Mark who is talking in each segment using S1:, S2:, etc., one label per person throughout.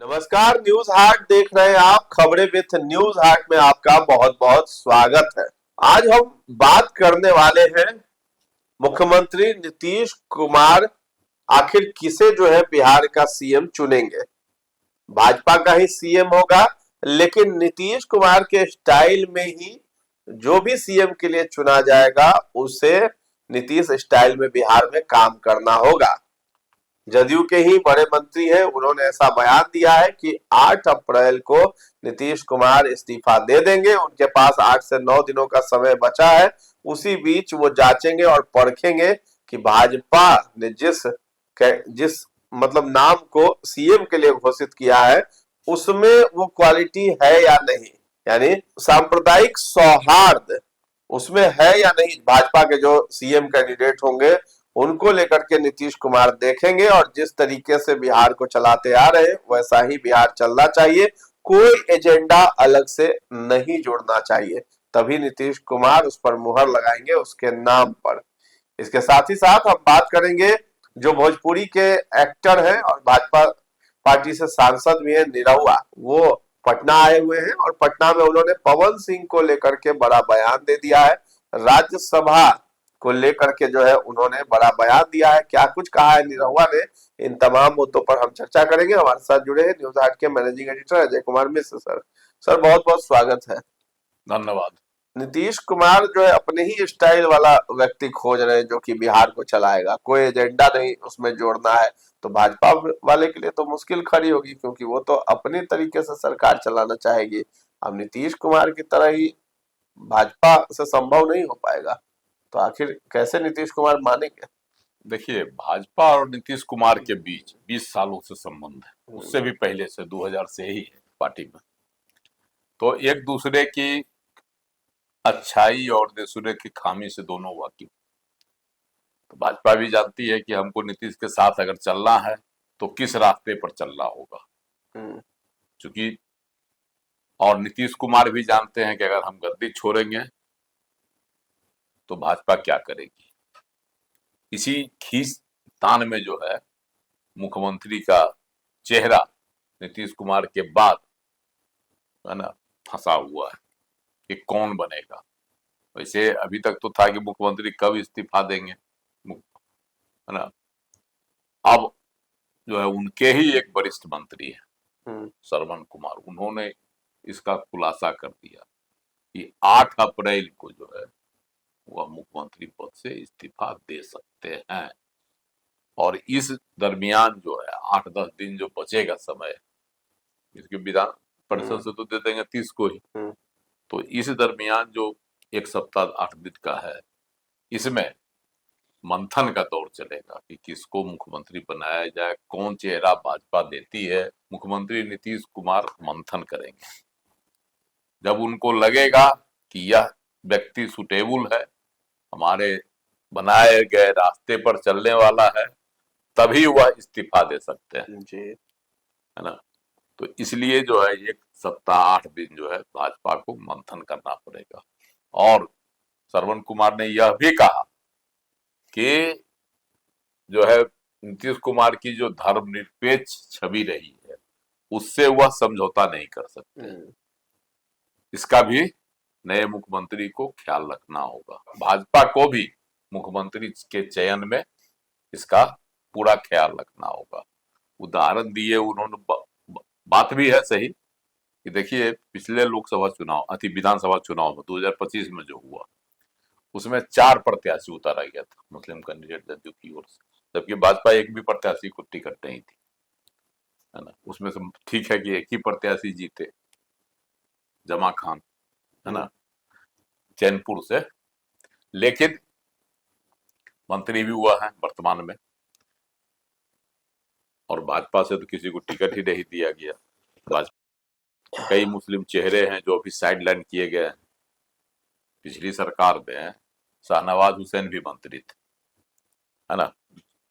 S1: नमस्कार, न्यूज हाट देख रहे हैं आप। खबरें विथ न्यूज हाट में आपका बहुत बहुत स्वागत है। आज हम बात करने वाले हैं मुख्यमंत्री नीतीश कुमार आखिर किसे जो है बिहार का सीएम चुनेंगे। भाजपा का ही सीएम होगा, लेकिन नीतीश कुमार के स्टाइल में ही जो भी सीएम के लिए चुना जाएगा उसे नीतीश स्टाइल में बिहार में काम करना होगा। जदयू के ही बड़े मंत्री हैं, उन्होंने ऐसा बयान दिया है कि 8 अप्रैल को नीतीश कुमार इस्तीफा दे देंगे। उनके पास 8 से 9 दिनों का समय बचा है। उसी बीच वो जांचेंगे और परखेंगे कि भाजपा ने जिस मतलब नाम को सीएम के लिए घोषित किया है उसमें वो क्वालिटी है या नहीं, यानी सांप्रदायिक सौहार्द उसमें है या नहीं। भाजपा के जो सीएम कैंडिडेट होंगे उनको लेकर के नीतीश कुमार देखेंगे और जिस तरीके से बिहार को चलाते आ रहे हैं वैसा ही बिहार चलना चाहिए। कोई एजेंडा अलग से नहीं जोड़ना चाहिए, तभी नीतीश कुमार उस पर मुहर लगाएंगे उसके नाम पर। इसके साथ ही साथ हम बात करेंगे जो भोजपुरी के एक्टर हैं और भाजपा पार्टी से सांसद भी है निरहुआ, वो पटना आए हुए हैं और पटना में उन्होंने पवन सिंह को लेकर के बड़ा बयान दे दिया है। राज्यसभा को लेकर के जो है उन्होंने बड़ा बयान दिया है। क्या कुछ कहा है निरहुआ ने, इन तमाम मुद्दों पर हम चर्चा करेंगे। हमारे साथ जुड़े हैं न्यूज हाट के managing editor Ajay Kumar Mishra sir. Sir बहुत बहुत स्वागत है।
S2: धन्यवाद।
S1: नीतीश कुमार जो है अपने ही स्टाइल वाला व्यक्ति खोज रहे हैं जो कि बिहार को चलाएगा, कोई एजेंडा नहीं उसमें जोड़ना है। तो भाजपा वाले के लिए तो मुश्किल खड़ी होगी, क्योंकि वो तो अपने तरीके से सरकार चलाना चाहेगी। अब नीतीश कुमार की तरह ही भाजपा से संभव नहीं हो पाएगा, तो आखिर कैसे नीतीश कुमार मानेंगे।
S2: देखिए, भाजपा और नीतीश कुमार के बीच 20 सालों से संबंध है, उससे भी पहले से 2000 से ही है पार्टी में। तो एक दूसरे की अच्छाई और दूसरे की खामी से दोनों वाकिफ। तो भाजपा भी जानती है कि हमको नीतीश के साथ अगर चलना है तो किस रास्ते पर चलना होगा, क्योंकि और नीतीश कुमार भी जानते हैं कि अगर हम गद्दी छोड़ेंगे तो भाजपा क्या करेगी। इसी खींच तान में जो है मुख्यमंत्री का चेहरा नीतीश कुमार के बाद है ना फंसा हुआ है कि कौन बनेगा। वैसे अभी तक तो था कि मुख्यमंत्री कब इस्तीफा देंगे, है ना। अब जो है उनके ही एक वरिष्ठ मंत्री है श्रवण कुमार, उन्होंने इसका खुलासा कर दिया कि 8 अप्रैल को जो है वह मुख्यमंत्री पद से इस्तीफा दे सकते हैं। और इस दरमियान जो है 8-10 दिन जो बचेगा समय, इसके विधान परिषद से तो दे देंगे 30 को ही, तो इस दरमियान जो 1 सप्ताह 8 दिन का है, इसमें मंथन का दौर चलेगा कि किसको मुख्यमंत्री बनाया जाए, कौन चेहरा भाजपा देती है। मुख्यमंत्री नीतीश कुमार मंथन करेंगे। जब उनको लगेगा कि यह व्यक्ति सुटेबल है, हमारे बनाए गए रास्ते पर चलने वाला है, तभी वह इस्तीफा दे सकते हैं
S1: जी,
S2: है ना। तो इसलिए जो है 1 सप्ताह 8 दिन जो है भाजपा को मंथन करना पड़ेगा। और श्रवण कुमार ने यह भी कहा कि जो है नीतीश कुमार की जो धर्मनिरपेक्ष छवि रही है उससे वह समझौता नहीं कर सकते। इसका भी नए मुख्यमंत्री को ख्याल रखना होगा। भाजपा को भी मुख्यमंत्री के चयन में इसका पूरा ख्याल रखना होगा। उदाहरण दिए उन्होंने, बात भी है सही कि देखिए पिछले लोकसभा चुनाव विधानसभा चुनाव में 2025 में जो हुआ उसमें 4 प्रत्याशी उतारा गया था मुस्लिम कैंडिडेट जदयू की ओर से, जबकि भाजपा एक भी प्रत्याशी को टिकट नहीं थी, है ना। उसमें से ठीक है कि एक ही प्रत्याशी जीते, जमा खान, है ना, चैनपुर से, लेकिन मंत्री भी हुआ है वर्तमान में। और भाजपा से तो किसी को टिकट ही नहीं दिया गया। भाजपा कई मुस्लिम चेहरे हैं जो अभी साइड लाइन किए गए हैं। पिछली सरकार में शाहनवाज हुसैन भी मंत्री थे, है ना,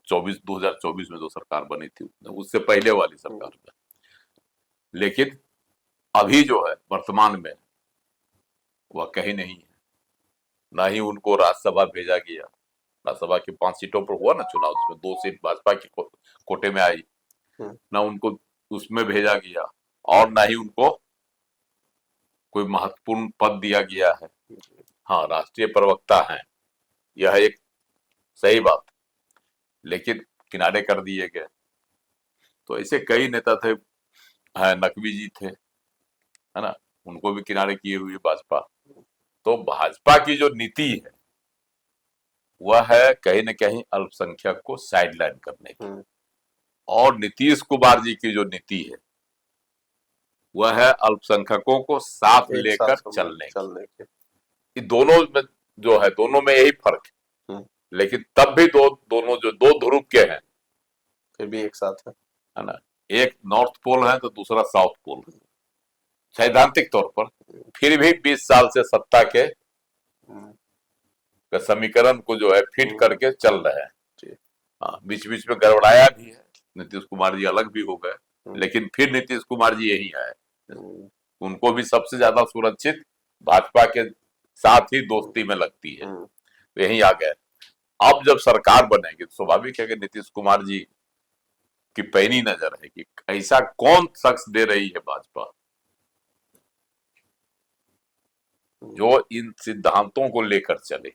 S2: 2024 में जो सरकार बनी थी उससे पहले वाली सरकार में। लेकिन अभी जो है वर्तमान में वह कहीं नहीं है, ना ही उनको राज्यसभा भेजा गया। राज्यसभा की 5 सीटों पर हुआ ना चुनाव, उसमें 2 सीट भाजपा की कोटे में आई, ना उनको उसमें भेजा गया और ना ही उनको कोई महत्वपूर्ण पद दिया गया है। हाँ, राष्ट्रीय प्रवक्ता हैं, यह एक सही बात, लेकिन किनारे कर दिए गए। तो ऐसे कई नेता थे, नकवी जी थे, है ना, उनको भी किनारे किए हुए भाजपा। तो भाजपा की जो नीति है वह है कहीं न कहीं अल्पसंख्यक को साइडलाइन करने की, और नीतीश कुमार जी की जो नीति है वह है अल्पसंख्यकों को साथ
S1: एक
S2: लेकर
S1: साथ
S2: चलने
S1: के।
S2: की। दोनों में जो है, दोनों में यही फर्क है, लेकिन तब भी दोनों जो दो ध्रुव के हैं
S1: फिर भी एक साथ
S2: है ना, एक नॉर्थ पोल है तो दूसरा साउथ पोल है सैद्धांतिक तौर पर। फिर भी 20 साल से सत्ता के समीकरण को जो है फिट करके चल रहे हैं। हाँ, बीच बीच में गड़बड़ाया भी है, नीतीश कुमार जी अलग भी हो गए, लेकिन फिर नीतीश कुमार जी यही आए। उनको भी सबसे ज्यादा सुरक्षित भाजपा के साथ ही दोस्ती में लगती है, तो यही आ गए। अब जब सरकार बनेगी तो स्वाभाविक है कि नीतीश कुमार जी की पैनी नजर है कि ऐसा कौन शख्स दे रही है भाजपा जो इन सिद्धांतों को लेकर चले।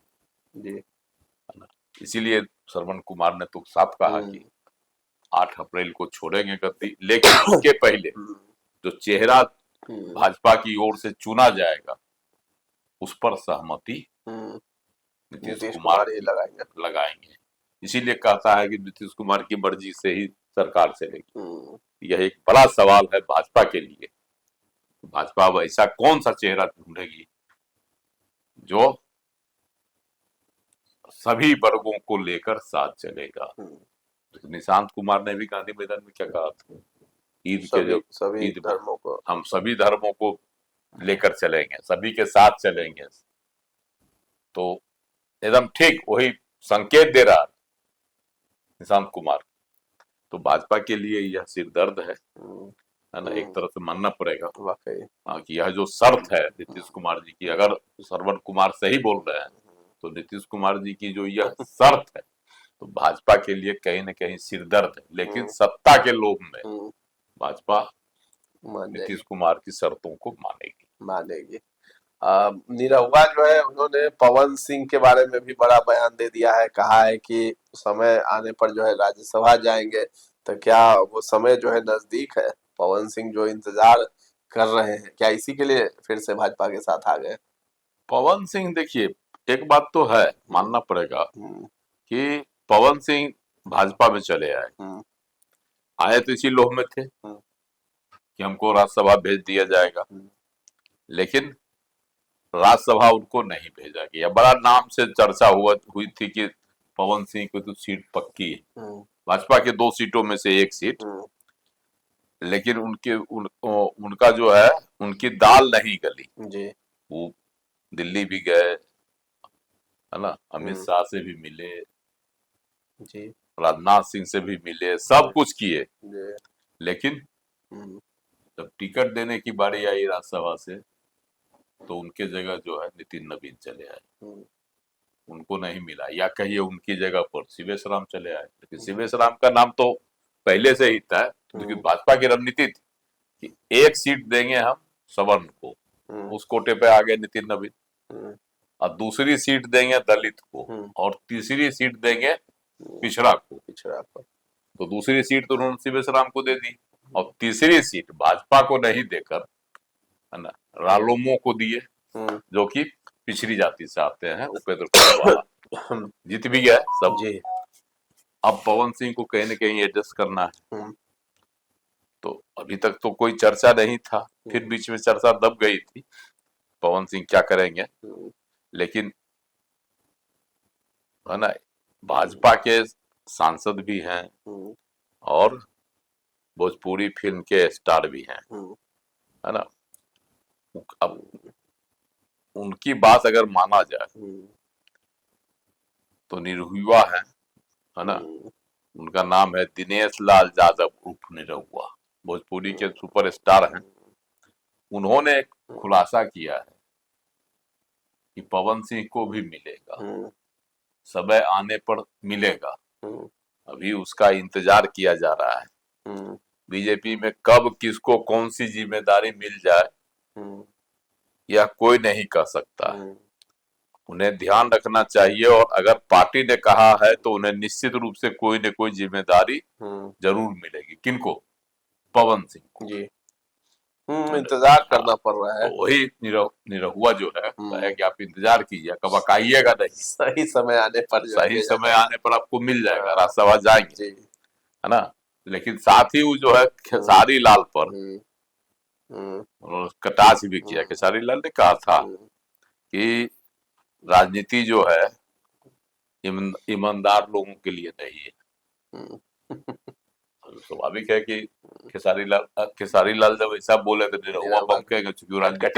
S2: इसीलिए श्रवण कुमार ने तो साफ कहा कि 8 अप्रैल को छोड़ेंगे गद्दी, लेकिन उसके पहले जो चेहरा भाजपा की ओर से चुना जाएगा उस पर सहमति नीतीश कुमार लगाएंगे। इसीलिए कहता है कि नीतीश कुमार की मर्जी से ही सरकार चलेगी। यह एक बड़ा सवाल है भाजपा के लिए। भाजपा अब ऐसा कौन सा चेहरा ढूंढेगी जो सभी वर्गों को लेकर साथ चलेगा। निशांत कुमार ने भी गांधी मैदान में क्या कहा था, ईद के जो ईद धर्मों को, हम सभी धर्मों को लेकर चलेंगे, सभी के साथ चलेंगे। तो एकदम ठीक वही संकेत दे रहा निशांत कुमार। तो भाजपा के लिए यह सिरदर्द है ना, एक तरह से मानना पड़ेगा कि यह जो शर्त है नीतीश कुमार जी की, अगर श्रवण कुमार सही बोल रहे हैं तो नीतीश कुमार जी की जो यह शर्त है तो भाजपा के लिए कहीं न कहीं सिरदर्द है। लेकिन सत्ता के लोभ में भाजपा नीतीश कुमार की शर्तों को मानेगी।
S1: निरहुआ जो है उन्होंने पवन सिंह के बारे में भी बड़ा बयान दे दिया है, कहा है कि समय आने पर जो है राज्यसभा जाएंगे। तो क्या वो समय जो है नजदीक है? पवन सिंह जो इंतजार कर रहे हैं, क्या इसी के लिए फिर से भाजपा के साथ आ गए?
S2: पवन सिंह, देखिए एक बात तो है, मानना पड़ेगा कि पवन सिंह भाजपा में चले आए तो इसी लोभ में थे कि हमको राज्यसभा भेज दिया जाएगा, लेकिन राज्यसभा उनको नहीं भेजा गया। बड़ा नाम से चर्चा हुई थी कि पवन सिंह की तो सीट पक्की है, भाजपा के 2 सीटों में से 1 सीट, लेकिन उनका जो है उनकी दाल नहीं गली। वो दिल्ली भी गए, है ना, अमित शाह से भी मिले, राजनाथ सिंह से भी मिले, सब कुछ किए, लेकिन जब टिकट देने की बारी आई राज्यसभा से तो उनके जगह जो है नितिन नवीन चले आए, उनको नहीं मिला, या कहिए उनकी जगह पर शिवेश राम चले आए। लेकिन शिवेश राम का नाम तो पहले से ही था, क्योंकि भाजपा की रणनीति थी कि 1 सीट देंगे हम सवर्ण को, उस कोटे पे आ गए नितिन नवीन, और दूसरी सीट देंगे दलित को, और तीसरी सीट देंगे पिछड़ा को। तो दूसरी सीट तो उन्होंने शिवेश राम को दे दी, और तीसरी सीट भाजपा को नहीं देकर, है ना, रालोमो को दिए, जो कि पिछड़ी जाति से आते हैं। उपेंद्र कुशवाहा जीत भी गया सब जी। अब पवन सिंह को कहीं न कहीं एडजस्ट करना है, तो अभी तक तो कोई चर्चा नहीं था, फिर बीच में चर्चा दब गई थी पवन सिंह क्या करेंगे, लेकिन है ना, भाजपा के सांसद भी हैं और भोजपुरी फिल्म के स्टार भी हैं, है ना। अब उनकी बात अगर माना जाए तो निरहुआ है ना, उनका नाम है दिनेश लाल यादव उर्फ निरहुआ, भोजपुरी के सुपरस्टार हैं। उन्होंने एक खुलासा किया है कि पवन सिंह को भी मिलेगा, समय आने पर मिलेगा, अभी उसका इंतजार किया जा रहा है। बीजेपी में कब किसको कौन सी जिम्मेदारी मिल जाए
S1: हम्म,
S2: यह कोई नहीं कह सकता है।
S1: हम्म,
S2: उन्हें ध्यान रखना चाहिए और अगर पार्टी ने कहा है तो उन्हें निश्चित रूप से कोई न कोई जिम्मेदारी जरूर मिलेगी। किनको? पवन सिंह को।
S1: जी। इंतजार करना पड़ रहा है।
S2: तो वही निरहुआ जो है कहे कि आप इंतजार कीजिए, कब आइएगा नहीं,
S1: सही समय आने पर
S2: सही समय आने पर आपको मिल जाएगा, राज्यसभा जाएंगे, है ना। लेकिन साथ ही वो जो है खेसारी लाल पर कटाक्ष भी किया। खेसारी लाल ने कहा था कि राजनीति जो है ईमानदार लोगों के लिए नहीं है। स्वाभाविक है कि खेसारी लाल जब ऐसा बोले तो निरहुआ बमकेगा, चूंकि राजनीति में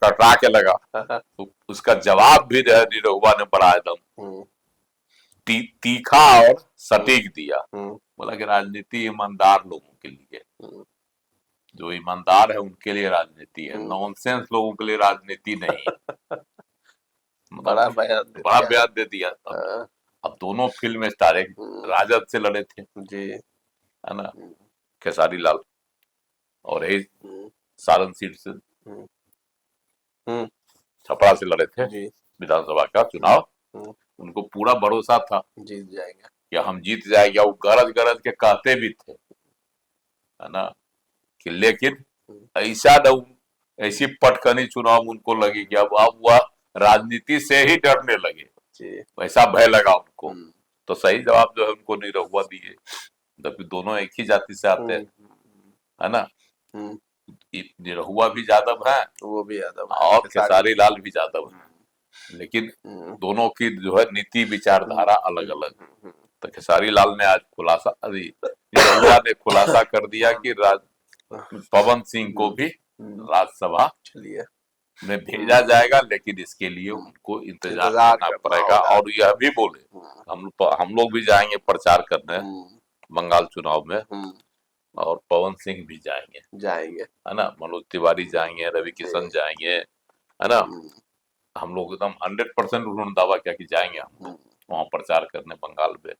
S2: कटरा के लगा। तो उसका जवाब भी निरहुआ ने बड़ा एकदम तीखा और सटीक दिया। बोला कि राजनीति ईमानदार लोगों के लिए, जो ईमानदार है उनके लिए राजनीति है, नॉनसेंस लोगों के लिए राजनीति नहीं है।
S1: बड़ा
S2: बयान दे दिया। अब दोनों फिल्म स्टार एक राजद से लड़े थे
S1: जी,
S2: है ना, खेसारी लाल, और एक सारण सीट से छपरा से लड़े थे विधानसभा का चुनाव। उनको पूरा भरोसा था
S1: जीत जाएंगे,
S2: कि हम जीत जाएंगे। वो गरज गरज के कहते भी थे, है ना, कि लेकिन ऐसा ऐसी पटकनी चुनाव उनको लगी कि अब वह राजनीति से ही डरने लगे, वैसा भय लगा उनको। तो सही जवाब जो है उनको निरहुआ दिए, जबकि दोनों एक ही जाति से आते हैं, है ना। निरहुआ भी यादव है, वो भी यादव है, और खेसारी लाल भी यादव है, लेकिन दोनों की जो है नीति विचारधारा अलग अलग। तो खेसारी लाल ने आज खुलासा, निरहुआ ने खुलासा कर दिया कि पवन सिंह को भी राज्यसभा में भेजा जाएगा, लेकिन इसके लिए उनको इंतजार करना पड़ेगा। और यह भी बोले हम लोग भी जाएंगे प्रचार करने बंगाल चुनाव में, और पवन सिंह भी जाएंगे, है ना, मनोज तिवारी जाएंगे, रवि किशन जाएंगे, है ना। हम लोग एकदम 100% उन्होंने दावा किया कि जाएंगे हम वहां प्रचार करने बंगाल में।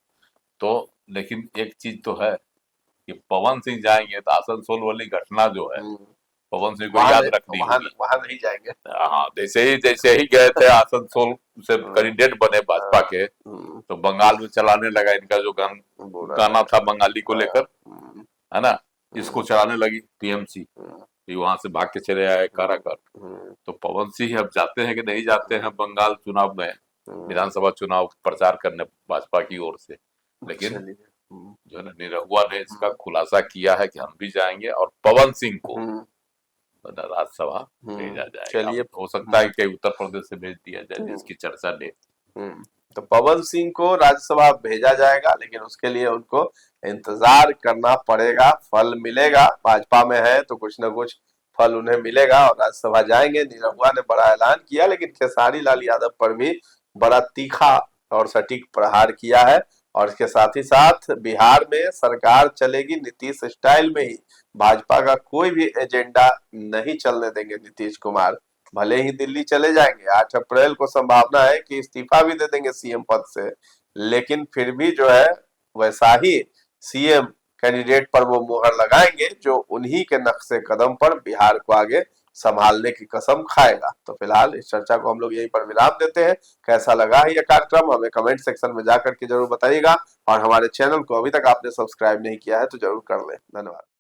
S2: तो लेकिन एक चीज तो है कि पवन सिंह जाएंगे तो आसनसोल वाली घटना जो है पवन सिंह को याद रखनी होगी। वहां नहीं जाएंगे। हाँ, जैसे ही गए थे आसनसोल से कैंडिडेट बने भाजपा के, तो बंगाल में चलाने लगा इनका जो गाना था बंगाली को लेकर, है ना, इसको चलाने लगी टीएमसी, वहां से भाग के चले आए काराकर। तो पवन सिंह अब जाते हैं कि नहीं जाते हैं बंगाल चुनाव में, विधानसभा चुनाव प्रचार करने भाजपा की ओर से। लेकिन जो है निरहुआ ने इसका खुलासा किया है कि हम भी जाएंगे और पवन सिंह को राज्यसभा भेजा जाएगा। चलिए, हो सकता है कि उत्तर प्रदेश से भेज दिया जाए, जिसकी चर्चा ने। तो पवन सिंह को राज्यसभा भेजा जाएगा, लेकिन उसके लिए उनको इंतजार करना पड़ेगा। फल मिलेगा, भाजपा में है तो कुछ न कुछ फल उन्हें मिलेगा और राज्यसभा जाएंगे। निरहुआ ने बड़ा ऐलान किया, लेकिन खेसारी लाल यादव पर भी बड़ा तीखा और सटीक प्रहार किया है। और इसके साथ ही साथ बिहार में सरकार चलेगी नीतीश स्टाइल में ही, भाजपा का कोई भी एजेंडा नहीं चलने देंगे नीतीश कुमार। भले ही दिल्ली चले जाएंगे, 8 अप्रैल को संभावना है कि इस्तीफा भी दे देंगे सीएम पद से, लेकिन फिर भी जो है वैसा ही सीएम कैंडिडेट पर वो मुहर लगाएंगे जो उन्हीं के नक्शे कदम पर बिहार को आगे संभालने की कसम खाएगा। तो फिलहाल इस चर्चा को हम लोग यहीं पर विराम देते हैं। कैसा लगा है यह कार्यक्रम हमें कमेंट सेक्शन में जाकर के जरूर बताइएगा, और हमारे चैनल को अभी तक आपने सब्सक्राइब नहीं किया है तो जरूर कर लें। धन्यवाद।